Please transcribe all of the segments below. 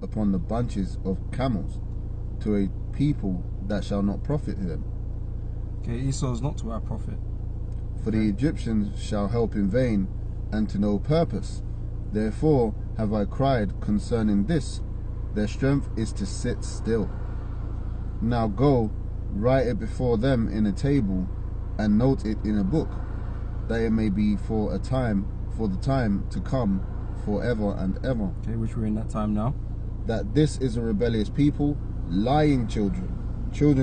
upon the bunches of camels to a people that shall not profit them. Okay, Esau is not to our profit. For the Egyptians shall help in vain, and to no purpose. Therefore have I cried concerning this, their strength is to sit still. Now go, write it before them in a table, and note it in a book, that it may be for the time to come, forever and ever. Okay, which we're in that time now. That this is a rebellious people, lying children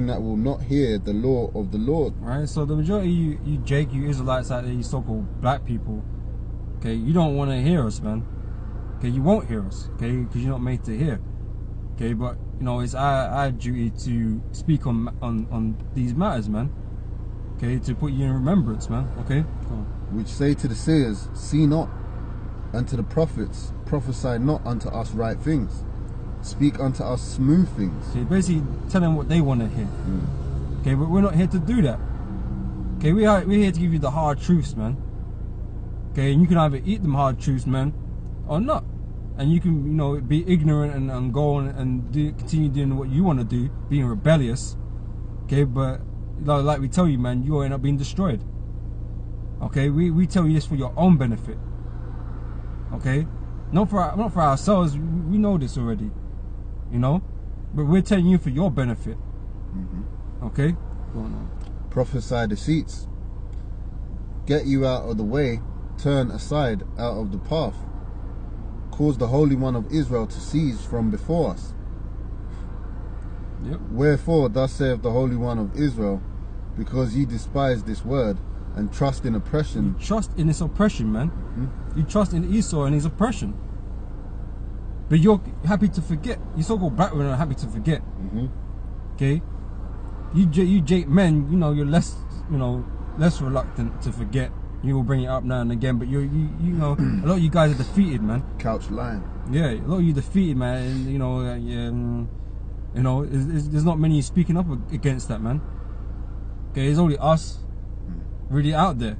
that will not hear the law of the Lord. Right, so the majority of you Jake, you Israelites out there, you so-called black people, okay, you don't want to hear us, man. Okay, you won't hear us, okay, because you're not made to hear. Okay, but you know, it's our duty to speak on these matters, man. Okay, to put you in remembrance, man. Okay, go on. Which say to the seers, see not, and to the prophets, prophesy not unto us right things. Speak unto us smooth things. Okay, basically tell them what they want to hear. Okay, but we're not here to do that. Okay, we're here to give you the hard truths, man. Okay, and you can either eat them hard truths, man, or not. And you can, you know, be ignorant and go on and continue doing what you want to do, being rebellious. Okay, but like we tell you, man, you'll end up being destroyed. Okay, we tell you this for your own benefit. Okay, not for ourselves. We know this already, you know, but we're telling you for your benefit. Okay, go on now. Prophesy deceits. Get you out of the way. Turn aside out of the path. Cause the Holy One of Israel to cease from before us. Yep. Wherefore, thus saith the Holy One of Israel, because ye despise this word, and trust in oppression. You trust in his oppression, man. You trust in Esau and his oppression. But you're happy to forget. You so-called black women are happy to forget. Okay? You Jake men, you know, you're less reluctant to forget. You will bring it up now and again, but you know, a lot of you guys are defeated, man. Couch line. Yeah, a lot of you defeated, man. And, you know, there's not many speaking up against that, man. Okay, it's only us really out there.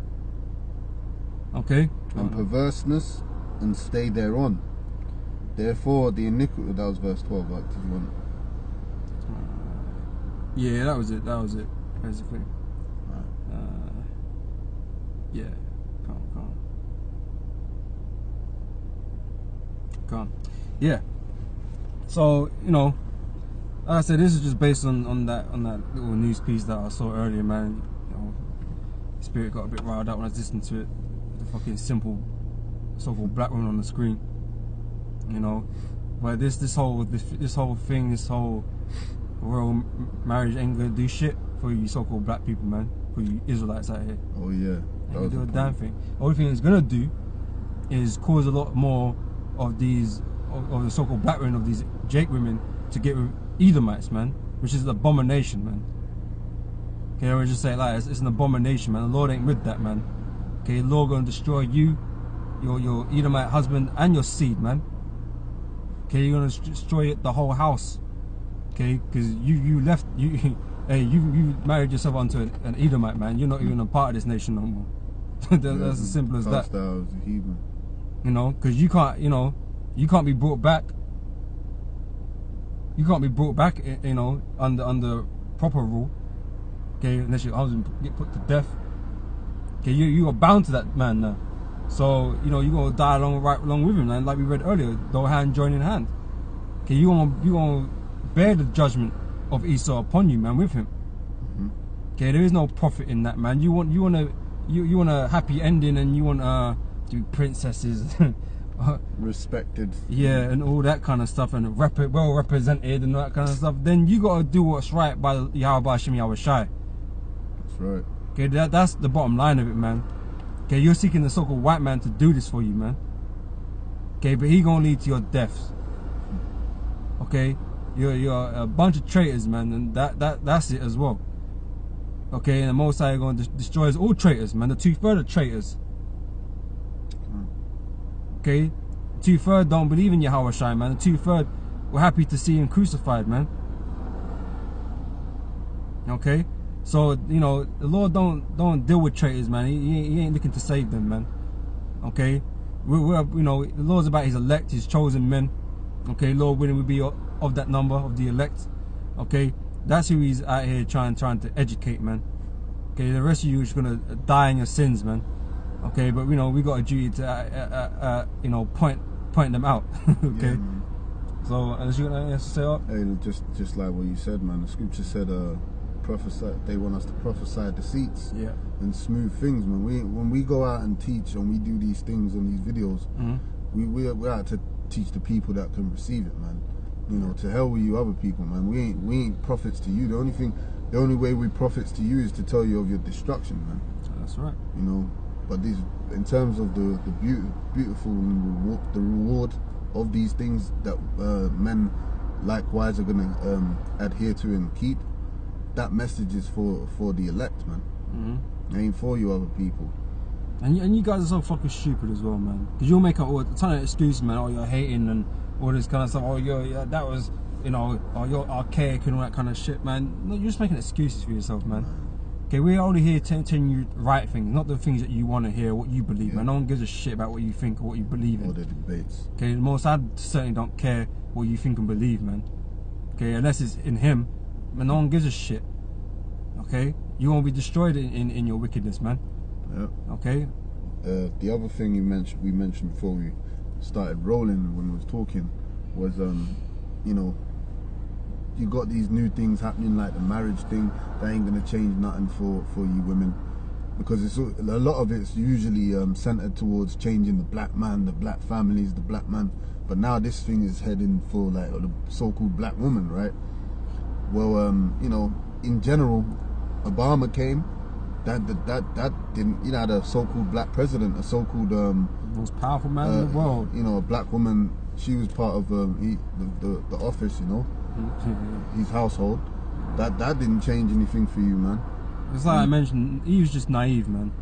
Okay. And perverseness, and stay thereon. Therefore, the iniquity. That was verse 12. Like, did you want? Yeah, that was it. That was it, basically. Yeah, come on. Yeah. So, you know, like I said, this is just based on that little news piece that I saw earlier, man. You know, spirit got a bit riled up when I was listening to it. The fucking simple so-called black woman on the screen. You know, but this whole thing, this whole royal marriage ain't gonna do shit for you so-called black people, man. For you Israelites out here. Oh yeah. Ain't gonna do a damn thing. The only thing it's gonna do is cause a lot more of these, of the so-called black women, of these Jake women, to get with Edomites, man, which is an abomination, man. Okay, I would just say it like it's an abomination, man. The Lord ain't with that, man. Okay, the Lord gonna destroy you, your Edomite husband, and your seed, man. Okay, you're gonna destroy the whole house. Okay, because you married yourself onto an Edomite, man. You're not even a part of this nation no more. That's as simple as that. You know, because you can't be brought back. You can't be brought back, you know, under proper rule. Okay, unless your husband get put to death. Okay, you are bound to that man now. So, you know, you're gonna die right along with him, man. Like we read earlier, though hand join in hand. Okay, you gonna bear the judgment of Esau upon you, man, with him. Okay, there is no profit in that, man. You want a happy ending, and you want to be princesses, respected, yeah, and all that kind of stuff, and well represented and all that kind of stuff. Then you gotta do what's right by Yahweh Hashem Yahweh Shai. That's right. Okay, that's the bottom line of it, man. Okay, you're seeking the so-called white man to do this for you, man. Okay, but he gonna lead to your deaths. Okay, you're a bunch of traitors, man, and that's it as well. Okay, and the Most High gonna destroy all traitors, man. The 2/3 of traitors. Okay, 2/3 don't believe in Yahweh Shai, man. The 2/3 were happy to see him crucified, man. Okay. So, you know, the Lord don't deal with traitors, man. He ain't looking to save them, man. Okay, we're you know, the Lord's about his elect, his chosen men. Okay, Lord willing, we be of that number of the elect. Okay, that's who he's out here trying to educate, man. Okay, the rest of you is gonna die in your sins, man. Okay, but you know we got a duty to you know point them out. Okay. Yeah, so as you gonna say up? Hey, just like what you said, man. The scripture said, prophesy. They want us to prophesy deceits. Yeah. And smooth things, man. When we go out and teach and we do these things on these videos, we're out to teach the people that can receive it, man. You know, to hell with you other people, man. We ain't prophets to you. The only way we prophets to you is to tell you of your destruction, man. That's right. You know, but these, in terms of the beautiful the reward of these things that men likewise are gonna adhere to and keep, that message is for the elect, man. It ain't for you other people. And you guys are so fucking stupid as well, man. Because you'll make up a ton of excuses, man. Oh, you're hating and all this kind of stuff. Oh, yeah, that was, you know, oh, you're archaic and all that kind of shit, man. No, you're just making excuses for yourself, man. Okay, we're only here telling you right things, not the things that you want to hear, what you believe, man. No one gives a shit about what you think or what you believe in. Or the debates. Okay, the most I certainly don't care what you think and believe, man. Okay, unless it's in him, man, no one gives a shit. Okay, you won't be destroyed in your wickedness, man. Yeah. Okay. The other thing we mentioned before we started rolling when we was talking was you know, you got these new things happening like the marriage thing that ain't gonna change nothing for you women, because it's a lot of it's usually centered towards changing the black man, the black families, the black man. But now this thing is heading for like the so-called black woman, right? Well, you know, in general, Obama came. That didn't, you know, had a so-called black president, a so-called most powerful man in the world. You know, a black woman. She was part of the office, you know, his household. That didn't change anything for you, man. It's like I mentioned, he was just naive, man.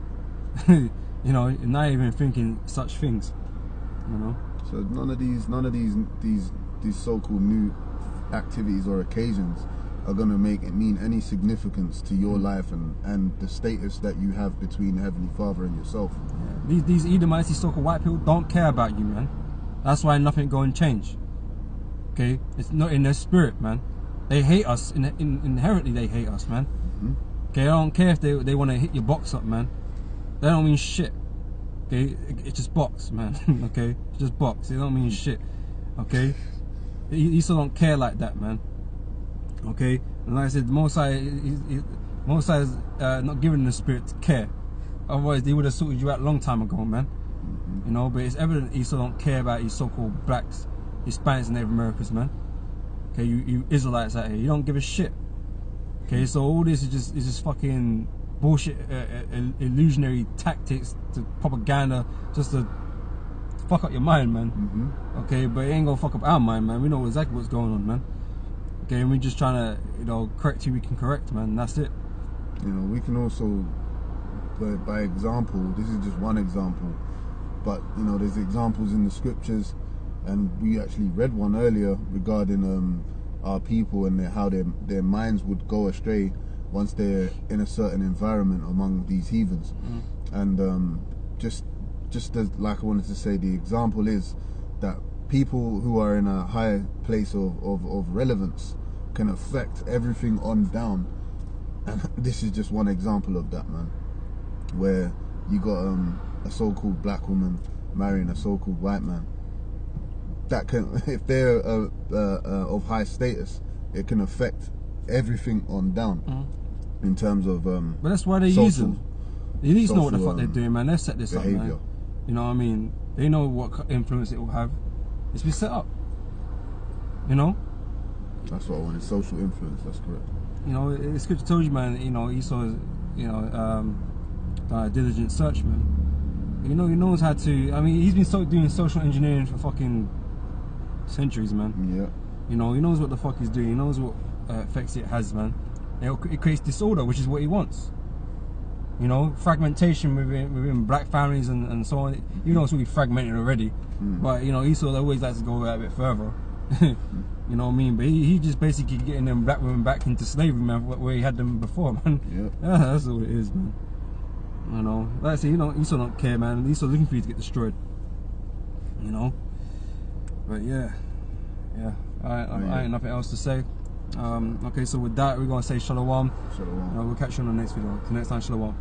You know, naive in thinking such things. You know. So none of these so-called new activities or occasions are gonna make it mean any significance to your life and the status that you have between Heavenly Father and yourself. Yeah. These Edomite, these so-called white people don't care about you, man. That's why nothing going to change. Okay, it's not in their spirit, man. They hate us. Inherently, they hate us, man. Okay, I don't care if they want to hit your box up, man. They don't mean shit. Okay, it's just box, man. Okay, it's just box. They don't mean shit. Okay, you still don't care like that, man. Okay, and like I said, Most High is not giving the spirit to care. Otherwise, they would have sorted you out a long time ago, man. You know, but it's evident you still don't care about these so-called blacks, Hispanics, and Native Americans, man. Okay, you Israelites out here, you don't give a shit. Okay, so all this is just fucking bullshit, illusionary tactics, to propaganda, just to fuck up your mind, man. Okay, but it ain't gonna fuck up our mind, man. We know exactly what's going on, man. Okay, and we're just trying to, you know, correct who we can correct, man. And that's it. You know, we can also, by example, this is just one example, but you know, there's examples in the scriptures, and we actually read one earlier regarding our people and how their minds would go astray once they're in a certain environment among these heathens. And just as, like I wanted to say, the example is that people who are in a high place of relevance can affect everything on down, and this is just one example of that, man, where you got a so-called black woman marrying a so-called white man. That can, if they're of high status, it can affect everything on down in terms of but that's why they use them. They at least know what the fuck they're doing, man. They've set this behavior up, man. You know what I mean? They know what influence it will have. It's been set up. You know? That's what I wanted. Social influence. That's correct. You know, the scripture tells you, man. You know, Esau is, you know, diligent search, man. You know, he knows how to. I mean, he's been doing social engineering for fucking centuries, man. Yeah. You know, he knows what the fuck he's doing. He knows what effects it has, man. It creates disorder, which is what he wants. You know, fragmentation within black families and so on. You know, it's really fragmented already. But you know, Esau always likes to go a bit further. You know what I mean? But he just basically getting them black women back into slavery, man, where he had them before, man. Yeah, that's all it is, man. You know, like I say, you know, Esau don't care, man. Esau looking for you to get destroyed. You know, but yeah. Yeah, I ain't nothing else to say. Okay, so with that, we're going to say shalom. Shalom. We'll catch you on the next video. Till next time, shalom.